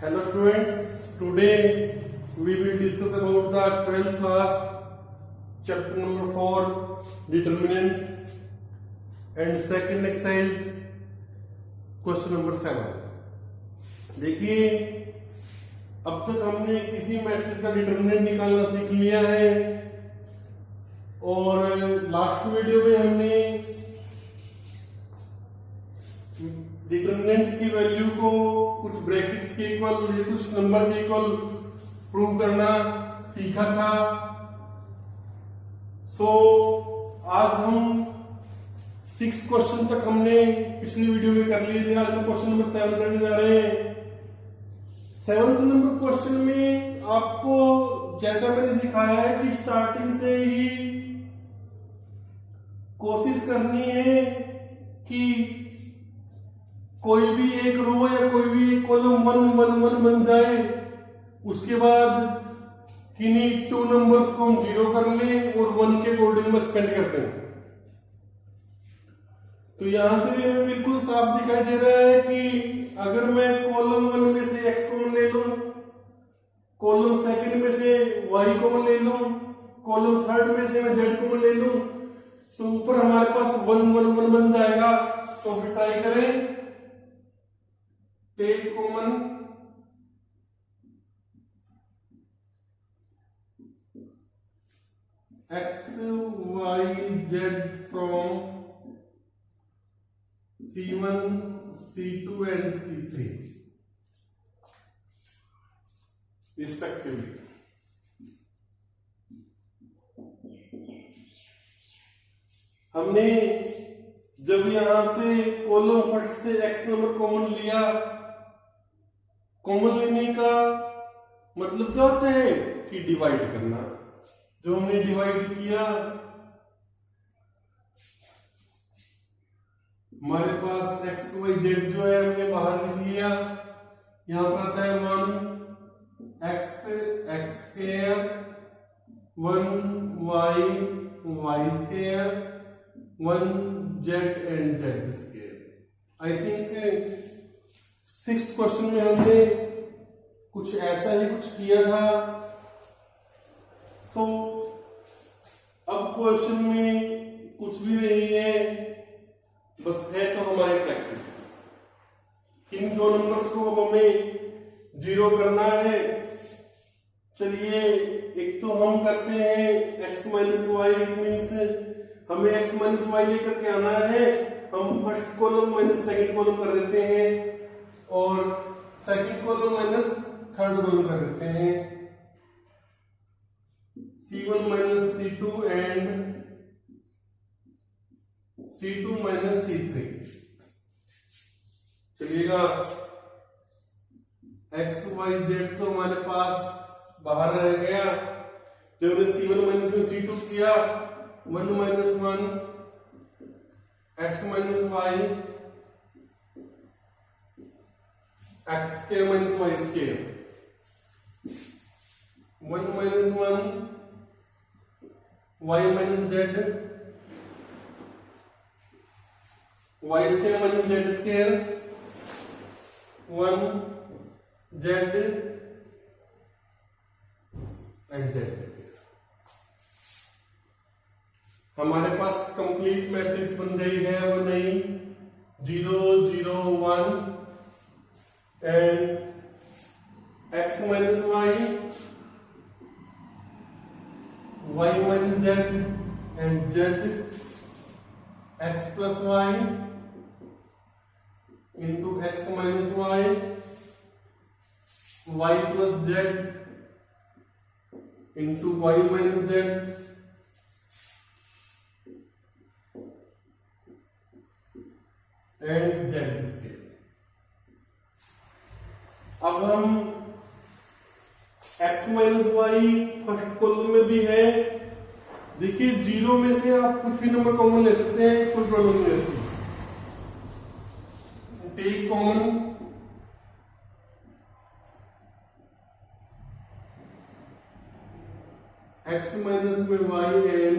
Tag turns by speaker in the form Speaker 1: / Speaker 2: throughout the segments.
Speaker 1: Hello students, today we will discuss about the 12th class chapter number 4 determinants and second exercise question number 7। देखिए अब तक हमने किसी matrix का determinant निकालना सीख लिया है और लास्ट वीडियो में हमने डिटरमिनेंट्स की वैल्यू को कुछ ब्रैकेट्स के इक्वल या कुछ नंबर के इक्वल प्रूव करना सीखा था। आज हम 6 क्वेश्चन तक हमने पिछली वीडियो में कर लिए थे। आज हम क्वेश्चन नंबर 7 करने जा रहे हैं। 7th नंबर क्वेश्चन में आपको जैसा मैंने सिखाया है कि स्टार्टिंग से ही कोशिश करनी है कि कोई भी एक रो या कोई भी एक कॉलम 1 1 1 बन जाए, उसके बाद किन्हीं 2 नंबर्स को हम 0 कर लें और 1 के अकॉर्डिंग में एक्सपेंड करते हैं। तो यहां से भी हमें बिल्कुल साफ दिखाई दे रहा है कि अगर मैं कॉलम 1 में से x कॉमन ले लूं, कॉलम सेकंड में से y कॉमन ले लूं, कॉलम थर्ड में से मैं z कॉमन ले लूं, तो ऊपर हमारे पास 1 1 1 बन जाएगा। तो फिर ट्राई करें, take common x y z from C1 C2 and C3 respectively। हमने जब यहां से कॉलम फर्स्ट से x नंबर कॉमन लिया, कॉमन लेने का मतलब क्या होता है कि डिवाइड करना। जो हमने डिवाइड किया, हमारे पास x y z जो है हमने बाहर लिख लिया। यहां पर आता है 1 x square, 1 y square, 1 z and z square. I think 6th question में हमने कुछ ऐसा ही कुछ किया था। अब क्वेश्चन में कुछ भी नहीं है, बस है तो हमारी प्रैक्टिस। इन 2 नंबर्स को अब हमें 0 करना है। चलिए एक तो हम करते हैं x minus y, it means हमें x माइनस वाई लेकर के आना है। हम first column minus second column कर देते हैं और second column minus third column कर देते हैं। C1 minus C2 and C2 minus C3। चलिएगा x y z तो हमारे पास बाहर रह गया। जब हमने C1 माइनस में C2 किया, 1 minus 1 x minus y, x square minus y square, 1 minus 1 y minus z, y square minus z square, 1 z and z square. हमारे पास कंप्लीट मैट्रिक्स बन गई है, वो नहीं 0 0 1 and x minus y, y minus z and z, x plus y into x minus y, y plus z into y minus z, and z square. अब हम x minus y first column में भी है। देखिए 0 में से आप कुछ भी नंबर कॉमन ले सकते हैं, कोई प्रॉब्लम नहीं होती। टेक कॉमन x माइनस में y and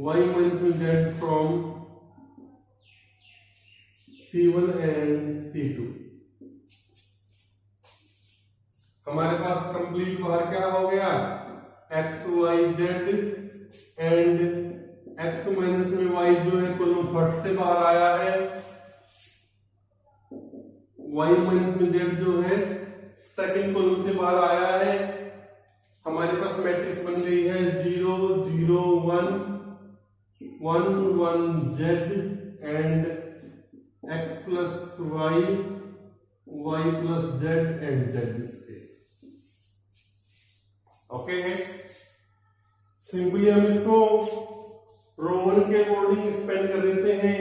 Speaker 1: y minus z from C1 and C2। हमारे पास कंप्लीट बाहर क्या हो गया, x Y z and x minus में वाई जो है कॉलम फर्स्ट से बाहर आया है, वाई माइनस में जेड जो है सेकंड कॉलम से बाहर आया है। हमारे पास मैट्रिक्स बन गई है 0 0 1 1 1 z and x plus y y plus z and z इसके। ओके है, सिंपली हम इसको रो 1 के अकॉर्डिंग एक्सपेंड कर देते हैं।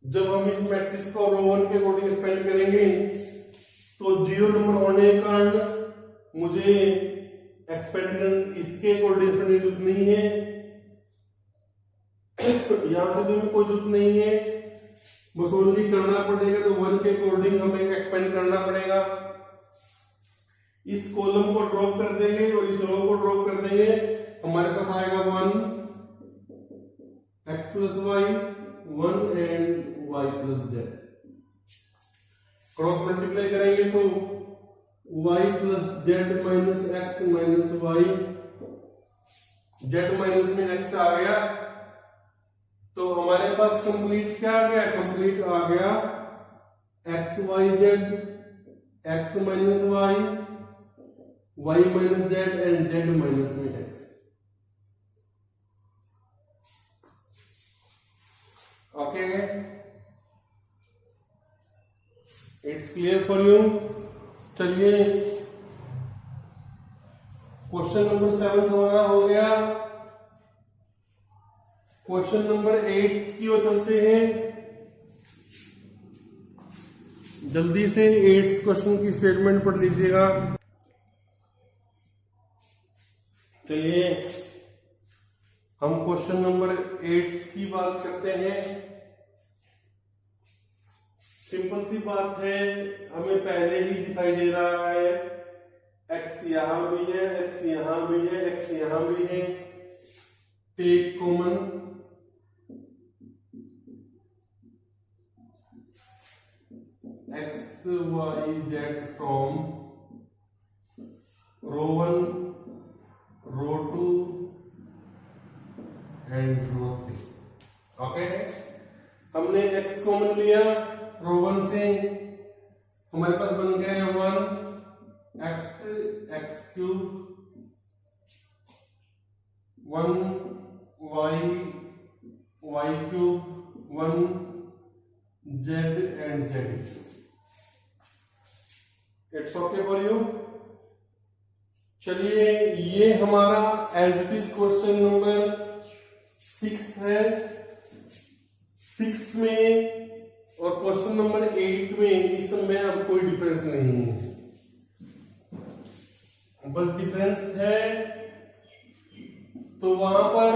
Speaker 1: जब हम इस मैट्रिक्स को रो 1 के अकॉर्डिंग एक्सपेंड करेंगे तो 0 नंबर होने के कारण मुझे एक्सपेंड इसके अकॉर्डिंग करने की जरूरत नहीं है, यहां से भी कोई जरूरत नहीं है, बस ओनली करना पड़ेगा तो 1 के अकॉर्डिंग हमें एक्सपेंड करना पड़ेगा। इस कॉलम को ड्रॉप कर देंगे और इस रो को ड्रॉप कर देंगे, हमारे पास आएगा 1 x plus y 1 and y plus z. Cross multiply करेंगे तो y plus z minus x minus y, z minus में एक्स आ गया तो हमारे पास कंप्लीट क्या आ गया, कंप्लीट आ गया x Y Z X minus Y Y minus Z and Z minus में X. Okay, it's clear for you. चलिए क्वेश्चन नंबर 7 हमारा हो गया। क्वेश्चन नंबर 8 की ओर चलते हैं। जल्दी से 8th क्वेश्चन की स्टेटमेंट पढ़ लीजिएगा। चलिए हम क्वेश्चन नंबर 8 की बात करते हैं। सिंपल सी बात है, हमें पहले ही दिखाई दे रहा है एक्स यहां भी है, एक्स यहां भी है, एक्स यहां भी है। Take common x Y z from row 1 row 2 and row 3। Okay, हमने x कॉमन लिया रो 1 से, हमारे पास बन गया 1 x cube 1 y cube 1 z and z. It's okay for you. चलिए ये हमारा as it is question number 6 है। 6 में और क्वेश्चन नंबर 8 में इस समय अब कोई डिफरेंस नहीं है, बस डिफरेंस है तो वहां पर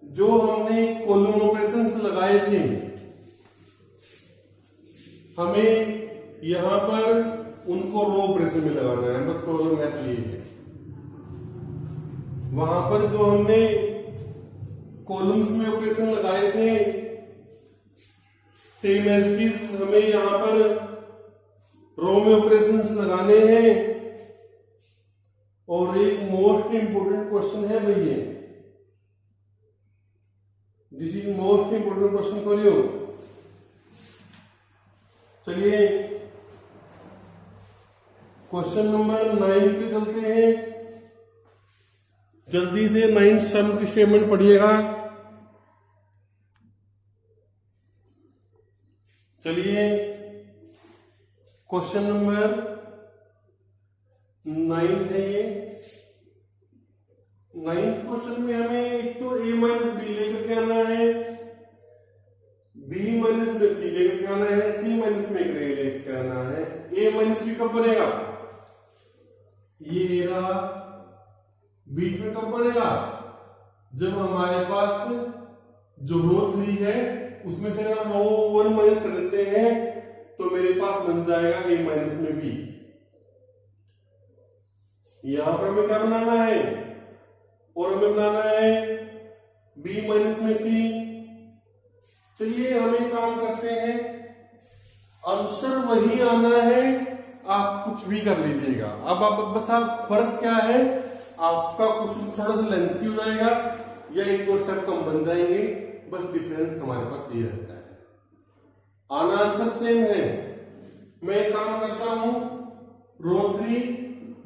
Speaker 1: जो हमने कॉलम ऑपरेशंस लगाए थे, हमें यहां पर उनको रो ऑपरेशन में लगाना है, बस प्रॉब्लम है तो ये है। वहां पर जो हमने कॉलम्स में ऑपरेशन लगाए थे सेम एज इट इज हमें यहां पर रो में ऑपरेशंस लगाने हैं। और एक मोस्ट इंपोर्टेंट क्वेश्चन है भैया, this is most important question for you. चलिए क्वेश्चन नंबर 9 पे चलते हैं। जल्दी से 9th सम की स्टेटमेंट पढ़िएगा। चलिए क्वेश्चन नंबर 9 है ये। 9th क्वेश्चन में हमें एक तो a माइनस बी लेकर के आना है, b माइनस में c लेकर के आना है, c माइनस में ग्रे लेकर के आना है। a माइनस b कब बनेगा, ये रहा बीच में कब बनेगा, जब हमारे पास जो रो 3 है उसमें से अगर रो 1 माइनस कर देते हैं तो मेरे पास बन जाएगा a माइनस में b। यहां पर हमें क्या बनाना है, और हमें बनाना है b माइनस में c। चलिए हम एक काम करते हैं, आंसर वही आना है, आप कुछ भी कर लीजिएगा। अब आप बस आप फर्क क्या है, आपका क्वेश्चन थोड़ा सा लेंथी हो जाएगा या एक दो स्टेप कम बन जाएंगे, बस डिफरेंस हमारे पास ये रहता है। आना आंसर सेम है। मैं काम करता हूं रो 3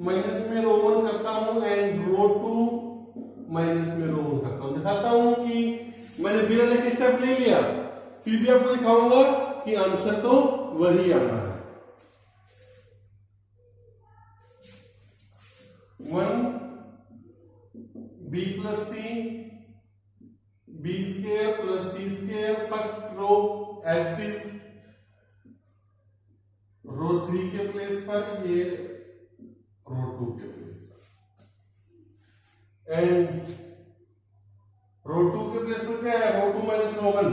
Speaker 1: माइनस में रो 1 करता हूं एंड रो 2 माइनस में रो 1 करता हूं। दिखाता हूं कि मैंने बिना लिखे स्टेप ले लिया, फिर भी आपको दिखाऊंगा कि आंसर तो वही आना है। 1 b plus C B square plus C square, first row as it is, row 3 के प्लेस पर, ये रो 2 के प्लेस पर, एंड रो 2 के प्लेस पर क्या है, row 2 minus row 1,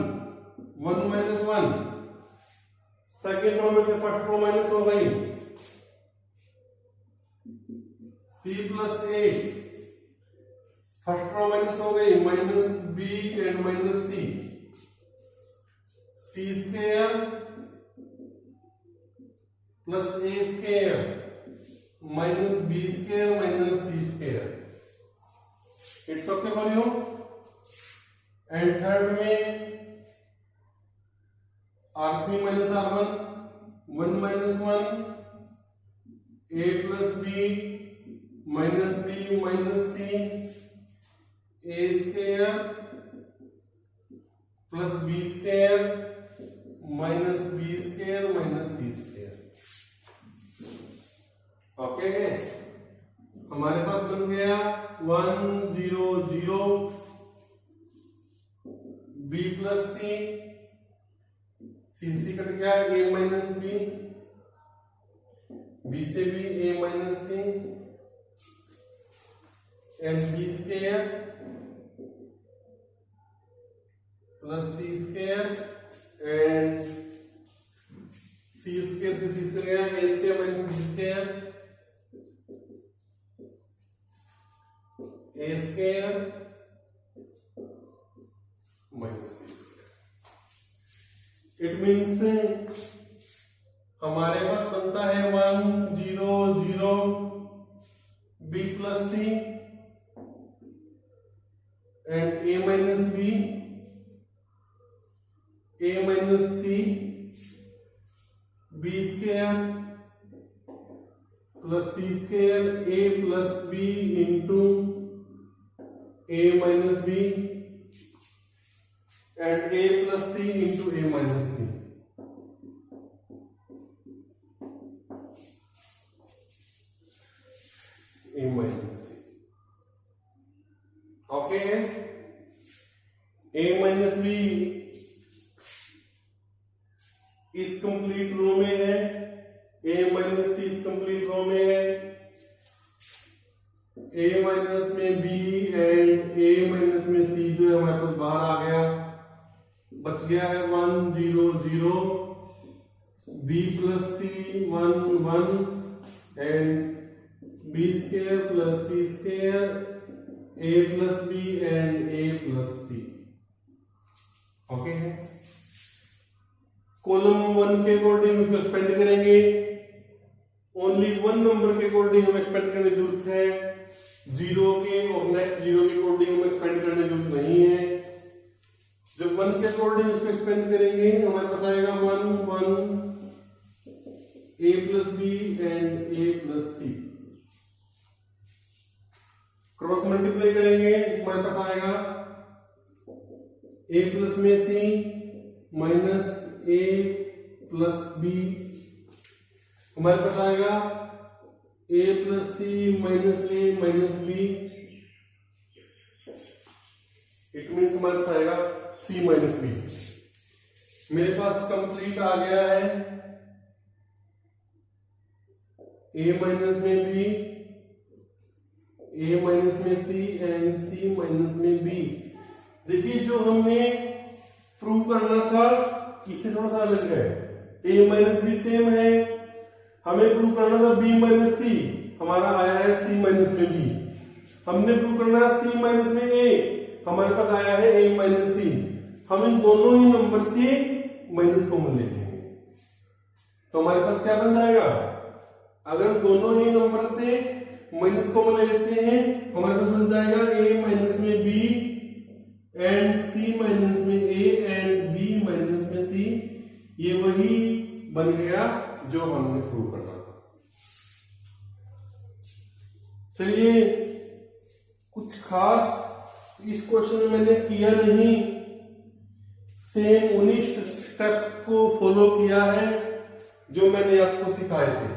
Speaker 1: 1 minus 1, second row में से फर्स्ट रो माइनस हो गई, c plus a, first row minus हो गई, minus b and minus c, c square plus a square minus B square minus C square. It's okay for you. And third में R3 minus R1, 1 minus 1, a plus b minus b minus C, A square plus b square minus B square minus C square. Okay, हमारे पास बन गया 1 0 0, B plus C C cut गया, A minus B से B, A minus C and B square plus C square and C square से C square गया, A square minus B square, A square minus C square. It means हमारे पास बनता है 1 0 0, B plus C and A minus B, A minus C, B square plus C square, a plus b into a minus b and A plus c into a minus C. A minus c, okay. A minus b इस complete row में है, ए minus सी इस complete row में है, ए minus में B and A minus में सी जो है हमारे पास बाहर आ गया, बच गया है 1 0 0, B plus c 1 1 and B square plus C square, a plus B and A plus c. Okay, column 1 के अकॉर्डिंग उसको एक्सपेंड करेंगे, ओनली 1 नंबर के अकॉर्डिंग हमें एक्सपेंड करने की जरूरत है, 0 के और नेक्स्ट 0 के अकॉर्डिंग हमें एक्सपेंड करने की जरूरत नहीं है। जब 1 के अकॉर्डिंग उसको एक्सपेंड करेंगे हमारे पास आएगा 1 1, A plus B and A plus C. Cross multiply करेंगे हमारे पास आएगा ए प्लस में C minus A plus B, हमारे पास आएगा A plus C minus A minus B. It means हमारे पास आएगा सी माइनस बी। मेरे पास कंप्लीट आ गया है ए माइनस में बी, ए माइनस में सी एंड सी माइनस में बी। देखिए जो हमने प्रूव करना था इससे थोड़ा सा अलग है, ए माइनस बी सेम है, हमें प्रूव करना था बी माइनस सी, हमारा आया है सी माइनस में बी। हमने प्रूव करना है सी माइनस में ए, हमारे पास आया है ए माइनस सी। हम इन दोनों ही नंबर से माइनस कॉमन लेंगे, तो हमारे पास क्या बन जाएगा, अगर दोनों ही नंबर से माइनस कॉमन ले लेते हैं हमारे पास बन जाएगा a माइनस में b एंड c माइनस में a एंड b माइनस में c। ये वही बन गया जो हमने प्रूव करना था। चलिए, कुछ खास इस क्वेश्चन में मैंने किया नहीं, सेम उन्हीं स्टेप्स को फॉलो किया है जो मैंने आपको सिखाए थे।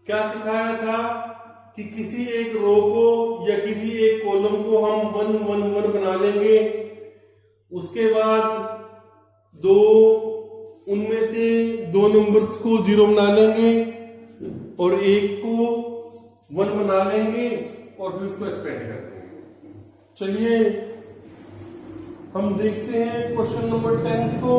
Speaker 1: क्या सिखाया था कि किसी एक रो को या किसी एक कॉलम को हम 1 1 1 बना लेंगे, उसके बाद उनमें से 2 नंबर्स को 0 बना लेंगे और एक को 1 बना लेंगे और फिर उसको एक्सपेंड कर देंगे। चलिए हम देखते हैं क्वेश्चन नंबर 10 को।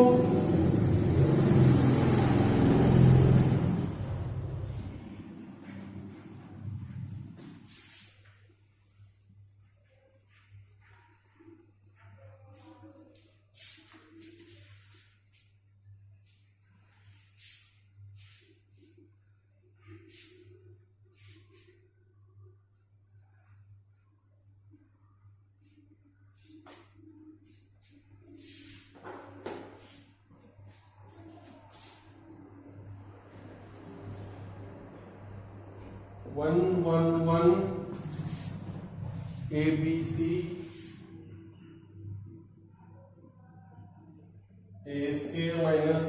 Speaker 1: One one one A B C A square minus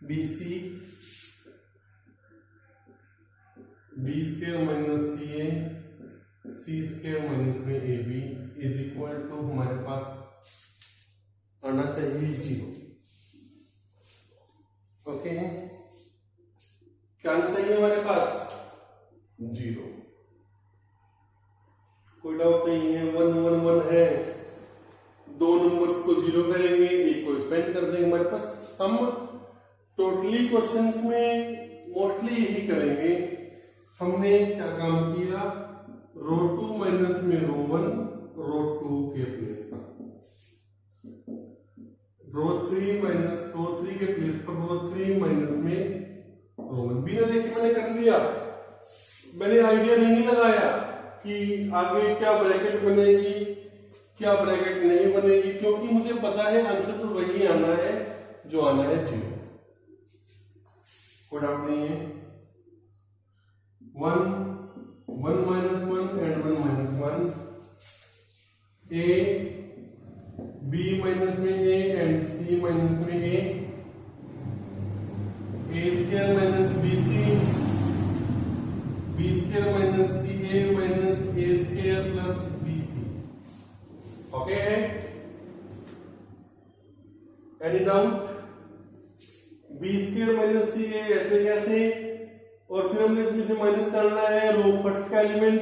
Speaker 1: B C B square minus C square minus में A B is equal to हमारे पास आना चाहिए 0। ओके, क्या आना चाहिए हमारे पास 0। कोई डाउट नहीं है, 1 1 1 है, 2 नंबर्स को 0 करेंगे, एक को स्पेंड कर देंगे हमारे पास। हम टोटली क्वेश्चंस में मोस्टली यही करेंगे। हमने क्या काम किया, रो 2 माइनस में रो 1 रो 2 के प्लेस पर, रो 3 माइनस रो 3 के प्लेस पर रो 3 माइनस में रो 1। बिना देखे मैंने कर लिया, मैंने आइडिया नहीं लगाया कि आगे क्या ब्रैकेट बनेगी क्या ब्रैकेट नहीं बनेगी, क्योंकि मुझे पता है आंसर तो वही आना है जो आना है 0। कोई डाउट नहीं है। 1 1 minus 1 and 1 minus 1, A B minus में ए एंड सी माइनस में A square minus B C B square minus C A minus A square plus B C. Okay है, any doubt? B square minus C A ऐसे कैसे, और फिर हमने इसमें से माइनस करना है रो फर्स्ट का एलिमेंट।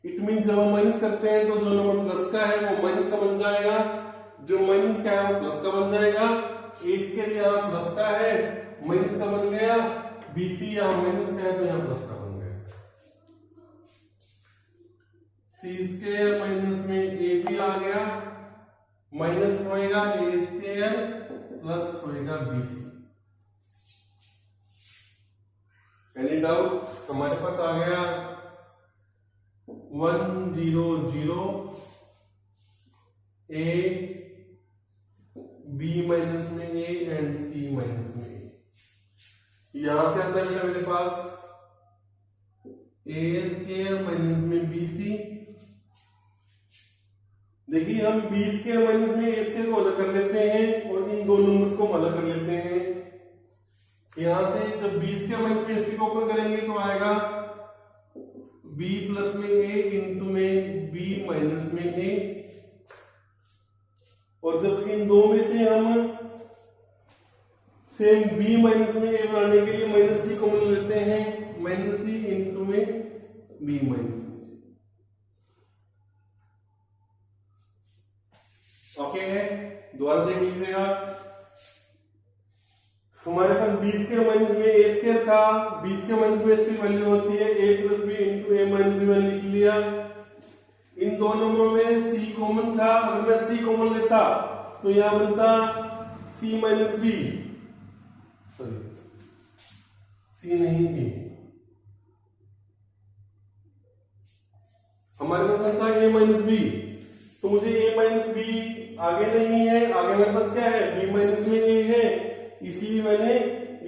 Speaker 1: इट मीन जब हम माइनस करते हैं तो जो नंबर प्लस का है वो माइनस का बन जाएगा, जो माइनस का है वो प्लस का बन जाएगा। ए स्क्वायर यहाँ प्लस का है, माइनस का बन गया, बीसी यहाँ माइनस का है तो यहाँ प्लस का बन गया। सी स्क्वायर माइनस में ए भी आ गया, माइनस होएगा ए स्क्वायर प्लस होएगा बीसी। Any doubt? हमारे पास आ गया 1 0 0 ए बी माइनस में ए एंड सी माइनस में ए। यहां से आता है मेरे पास ए स्क्वायर माइनस में बी सी। देखिए हम बी स्क्वायर माइनस में ए स्क्वायर को अलग कर लेते हैं और इन दो नंबर्स को अलग कर लेते हैं। यहां से जब बी स्क्वायर माइनस में ए स्क्वायर को ओपन करेंगे तो आएगा बी प्लस में ए इंटू में बी माइनस में ए, और जब इन दो में से हम सेम बी माइनस में ए बनाने के लिए माइनस सी कॉमन लेते हैं, माइनस सी इंटू में बी माइनस। ओके है, दोबारा देख लीजिए आप। हमारे पास बी स्क्वायर माइनस में ए स्क्वायर था, बी स्क्वायर माइनस में ए स्क्वायर वैल्यू होती है ए plus b into a minus B, मैंने लिख लिया। इन दो नंबरों में सी कॉमन था, अगर मैं सी कॉमन लेता तो यहां बनता सी माइनस बी, सॉरी सी नहीं ए, हमारे पास बनता है ए माइनस बी, तो मुझे ए माइनस बी आगे नहीं है, आगे मेरे पास क्या है बी माइनस में ए है, इसीलिए मैंने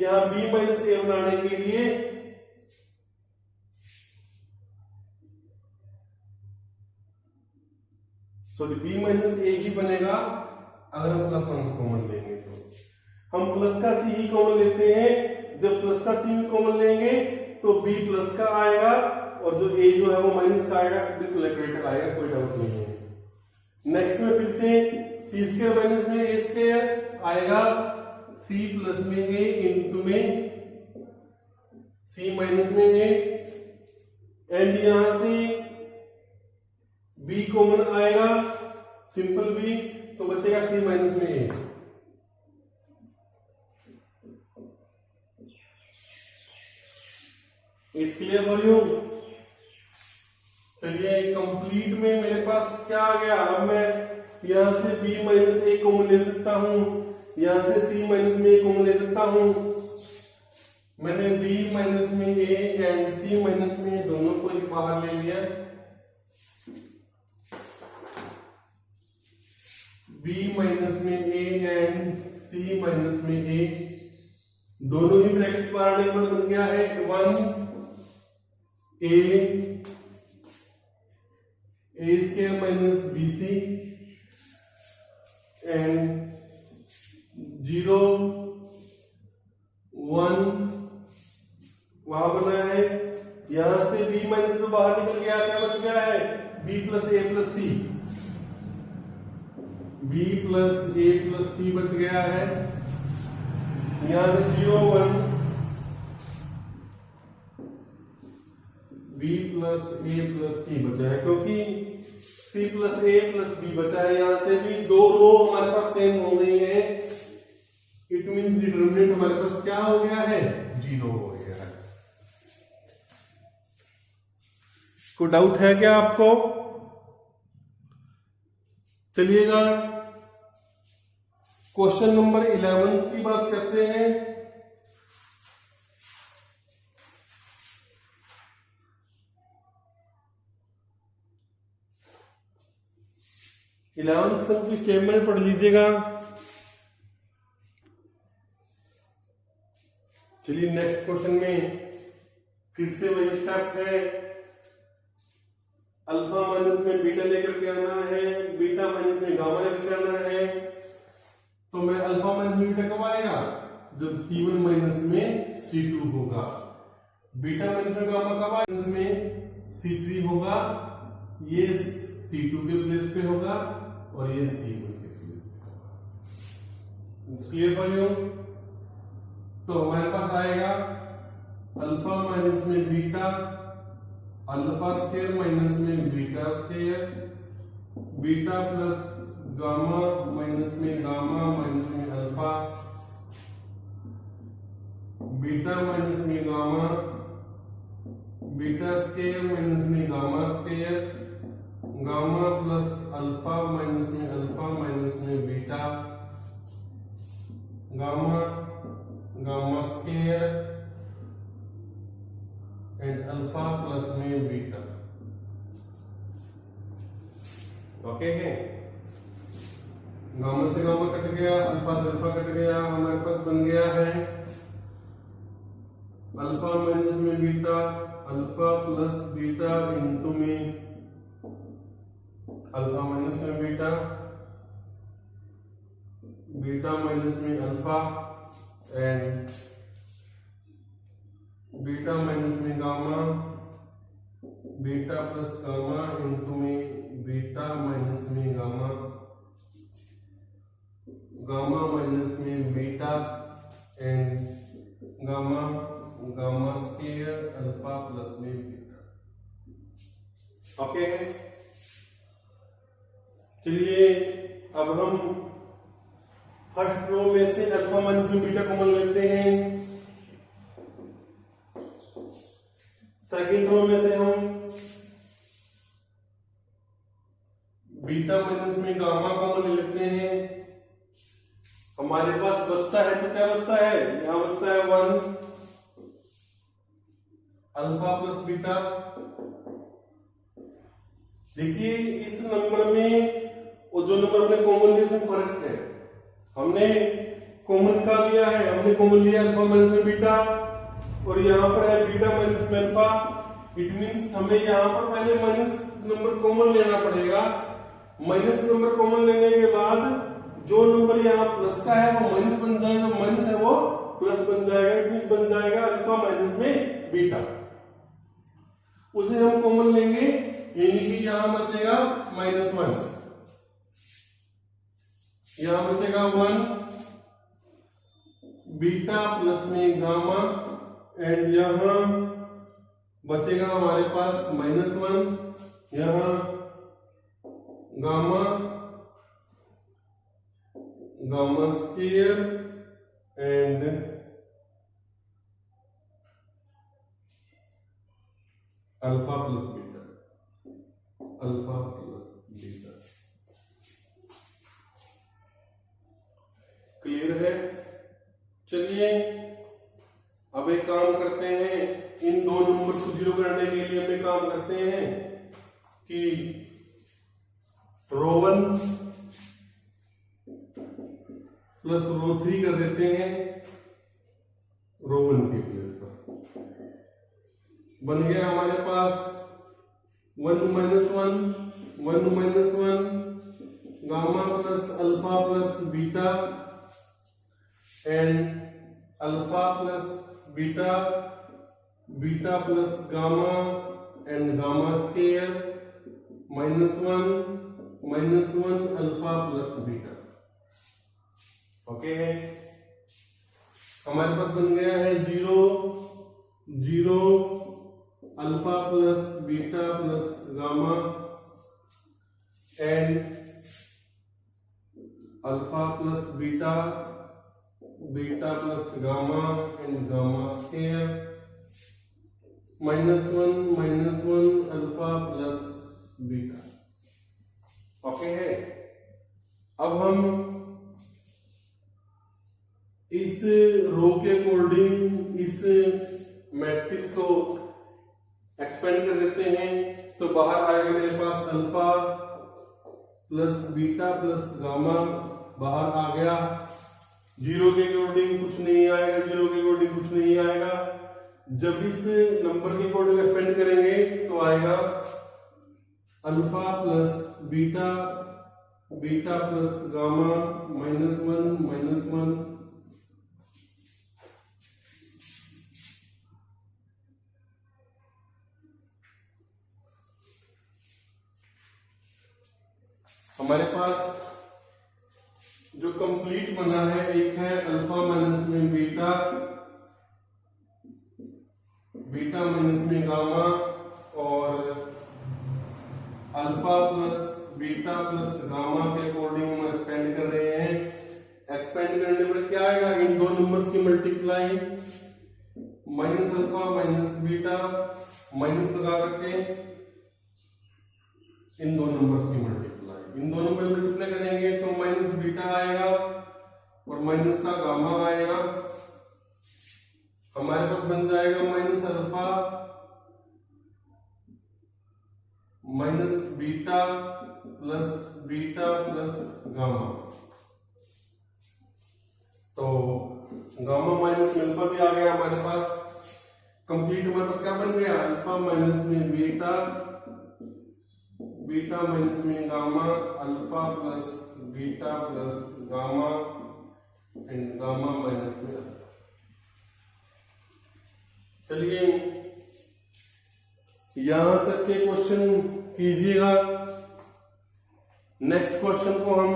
Speaker 1: यहां बी माइनस ए बनाने के लिए सॉरी बी माइनस ए ही बनेगा अगर हम प्लस वन कॉमन लेंगे। तो हम प्लस का सी ही कॉमन लेते हैं, जब प्लस का सी कॉमन लेंगे तो बी प्लस का आएगा और जो ए जो है वो माइनस का आएगा, बिल्कुल एक्यूरेट आएगा, कोई डाउट नहीं है। नेक्स्ट में फिर से सी स्क्वायर माइनस में ए स्क्वायर आएगा, सी प्लस में ए इंटू में सी माइनस में ए, एंड यहां से बी कॉमन आएगा, सिंपल बी, तो बचेगा सी माइनस में A. It's clear for you. चलिए कंप्लीट में मेरे पास क्या आ गया, अब मैं यहां से b माइनस ए कॉमन ले सकता हूं, यहां से c माइनस में ए कॉमन ले सकता हूं। मैंने b माइनस में ए एंड c माइनस में ए दोनों को एक बाहर ले लिया, b माइनस में ए एंड c माइनस में ए दोनों ही ब्रैकेट बाहर आने पर बन गया है 1 A square minus B C and 0 1 वहां बना है, यहां से b माइनस में बाहर निकल गया, क्या बच गया है b प्लस ए प्लस सी, b प्लस ए प्लस सी बच गया है, यहां से 0 1 b प्लस ए प्लस सी बचा है, क्योंकि c प्लस ए प्लस b बचा है, यहां से भी दो रो हमारे पास सेम हो गई है, इट मींस डिटरमिनेंट हमारे पास क्या हो गया है 0 हो गया है। कोई डाउट है क्या आपको? चलिएगा क्वेश्चन नंबर 11 की बात करते हैं। इलेवंथ सम की स्टेटमेंट पढ़ लीजिएगा। चलिए नेक्स्ट क्वेश्चन में फिर से वही स्टेप है, अल्फा माइनस में बीटा लेकर के आना है, बीटा माइनस में गामा लेकर के आना है। तो मैं अल्फा माइनस में बीटा कब आएगा, जब C1 माइनस में C2 होगा, बीटा माइनस में गामा कब आएगा, में C3 होगा, ये C2 के प्लेस पे होगा और ये C1 के प्लेस पे होगा। Clear for you? तो हमारे पास आएगा अल्फा माइनस में बीटा, अल्फा स्क्वायर माइनस में beta square, beta plus gamma minus में गामा माइनस में अल्फा, बीटा माइनस में गामा, बीटा स्क्वायर माइनस में gamma square, gamma plus alpha minus में अल्फा माइनस में beta, gamma gamma square and alpha plus में beta. Okay है, gamma से gamma cut गया, अल्फा से अल्फा कट गया, हमारे पास बन गया है अल्फा माइनस में beta, alpha plus beta into में अल्फा माइनस में बीटा, बीटा माइनस में अल्फा एंड बीटा माइनस में gamma, beta plus gamma into में बीटा माइनस में गामा, गामा माइनस में beta and gamma gamma square alpha plus में beta. Okay, चलिए अब हम फर्स्ट रो में से अल्फा माइनस में बीटा कॉमन लेते हैं, सेकेंड रो में से हम बीटा माइनस में गामा कॉमन ले लेते हैं, हमारे पास बचता है तो क्या बचता है, यहां बचता है 1 अल्फा प्लस बीटा। देखिए इस नंबर में और जो नंबर हमने कॉमन लिया उसमें फर्क है। हमने कॉमन का लिया है, हमने कॉमन लिया अल्फा माइनस में बीटा, और यहाँ पर है बीटा माइनस में अल्फा। इट मीन्स हमें यहाँ पर पहले माइनस नंबर कॉमन लेना पड़ेगा। माइनस नंबर कॉमन लेने के बाद जो नंबर यहाँ प्लस का है वो माइनस बन जाएगा, माइनस है वो प्लस बन जाएगा। इट मीन्स बन जाएगा अल्फा माइनस में बीटा। उसे हम कॉमन लेंगे, यानी कि यहां बचेगा -1, यहां बचेगा 1 बीटा प्लस में गामा, एंड यहां बचेगा हमारे पास -1, यहां gamma gamma square and alpha plus beta, alpha plus beta. Clear है? चलिए अब एक काम करते हैं, इन दो नंबर को जीरो करने के लिए हम एक काम करते हैं कि रो 1 प्लस रो 3 कर देते हैं रो 1 के प्लेस पर। बन गया हमारे पास 1 minus 1 gamma plus alpha plus beta and alpha plus beta, beta plus gamma and gamma square -1 alpha plus beta. Okay, हमारे पास बन गया है 0 alpha plus beta plus gamma and alpha plus beta, beta plus gamma and gamma square -1 alpha plus beta. Okay है। अब हम इस रो के अकॉर्डिंग इस मैट्रिक्स को एक्सपेंड कर देते हैं, तो बाहर आएगा मेरे पास alpha plus beta plus gamma बाहर आ गया। 0 के अकॉर्डिंग कुछ नहीं आएगा, 0 के अकॉर्डिंग कुछ नहीं आएगा। जब इस नंबर के अकॉर्डिंग एक्सपेंड करेंगे तो आएगा alpha plus beta, beta plus gamma -1 हमारे पास जो कंप्लीट बना है, एक है अल्फा माइनस में बीटा, बीटा माइनस में गामा, और alpha plus beta plus gamma के अकॉर्डिंग हम एक्सपेंड कर रहे हैं। एक्सपेंड करने पर क्या आएगा, इन दो नंबर्स की multiply, minus alpha minus beta, minus लगा करके इन दो नंबर्स की मल्टीप्लाई, इन दोनों में मल्टीप्लाई करेंगे तो माइनस बीटा आएगा और माइनस का गामा आएगा। हमारे पास बन जाएगा minus alpha minus beta plus gamma. तो गामा माइनस अल्फा भी आ गया हमारे पास। कंप्लीट हमारे पास क्या बन गया, अल्फा माइनस में बीटा, बीटा माइनस में gamma, alpha plus beta plus gamma and gamma minus में अल्फा। चलिए यहां तक के क्वेश्चन कीजिएगा। नेक्स्ट क्वेश्चन को हम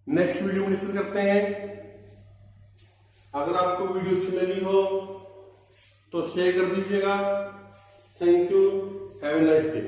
Speaker 1: नेक्स्ट वीडियो में डिस्कस करते हैं। अगर आपको वीडियो अच्छी लगी हो तो शेयर कर दीजिएगा। Thank you, have a nice day.